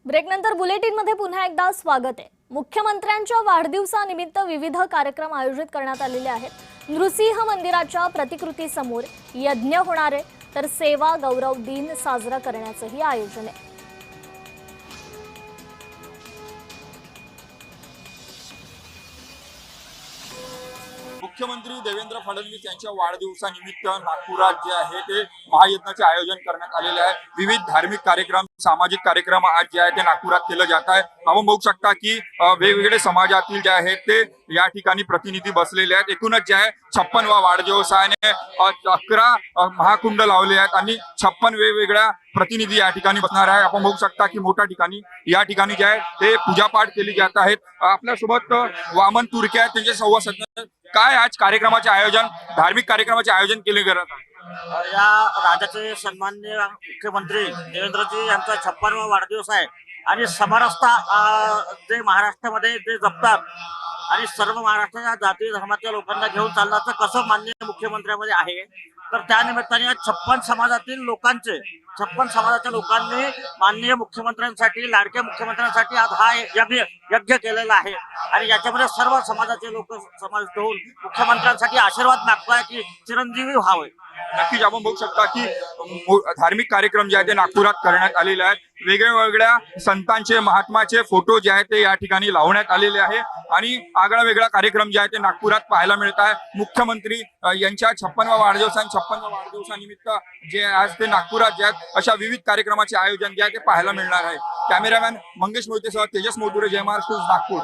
ब्रेकनंतर बुलेटिनमध्ये पुन्हा एकदा स्वागत आहे। मुख्यमंत्र्यांच्या वाढदिवसानिमित्त विविध कार्यक्रम आयोजित करण्यात आलेले आहेत। नृसिंह मंदिराच्या प्रतिकृती समोर यज्ञ होणार आहे, तर सेवा गौरव दिन साजरा करण्याचंही आयोजन आहे। मुख्यमंत्री देवेंद्र फडणवीस यांच्या वाढदिवसानिमित्त नागपुरात जे आहे ते महायज्ञाचे आयोजन करण्यात आलेले आहे। विविध धार्मिक कार्यक्रम, सामाजिक कार्यक्रम आज जे आहे ते नागपुरात केले जात आहे। आपण बघू शकता की वेगवेगळे समाजातील जे आहेत ते या ठिकाणी प्रतिनिधी बसलेले आहेत। एकूणच जे आहे 56वा वाढदिवसाने 11 महाकुंड लावले आहेत आणि 56 वेगवेगळ्या प्रतिनिधी या ठिकाणी बसणार आहे। आपण बघू शकता की मोठ्या ठिकाणी या ठिकाणी जे आहे ते पूजापाठ केली जात आहेत। आपल्यासोबत वामन तुर्के आहेत, त्यांचे संवाद साधणार। काय आज कार्यक्रमाचे आयोजन, धार्मिक कार्यक्रमाचे आयोजन केले गेले आहे? या राज्याचे सन्माननीय मुख्यमंत्री देवेंद्रजी यांचा 56वा वाढदिवस आहे आणि समरसता जे महाराष्ट्रामध्ये जे जपतात आणि सर्व महाराष्ट्राच्या जाती धर्माच्या लोकांना घेऊन चालण्याचं कसं माननीय मुख्यमंत्र्यामध्ये आहे, तर त्या निमित्ताने 56 समाजातील लोकांचे 56 समाजाच्या लोकांनी माननीय मुख्यमंत्र्यांसाठी, लाडक्या मुख्यमंत्र्यांसाठी आज हा यज्ञ केलेला आहे आणि याच्यामध्ये सर्व समाजाचे लोक समाविष्ट होऊन मुख्यमंत्र्यांसाठी आशीर्वाद मागतोय की चिरंजीवी व्हावे। नक्कीच आपण बघू शकता की धार्मिक कार्यक्रम जे आहे ते नागपुरात करण्यात आलेले आहेत। वेगवेगळ्या संतांचे, महात्माचे फोटो जे आहेत ते या ठिकाणी लावण्यात आलेले आहे आणि आगळा वेगळा कार्यक्रम जे आहे ते नागपुरात पाहायला मिळत आहे। मुख्यमंत्री यांच्या 56व्या वाढदिवसानिमित्त जे आज ते नागपुरात जे आहेत अशा विविध कार्यक्रमाचे आयोजन जे आहे ते पाहायला मिळणार आहे। कॅमेरामॅन मंगेश मोहितेसह तेजस मोटुरे, जय महाराष्ट्र, नागपूर।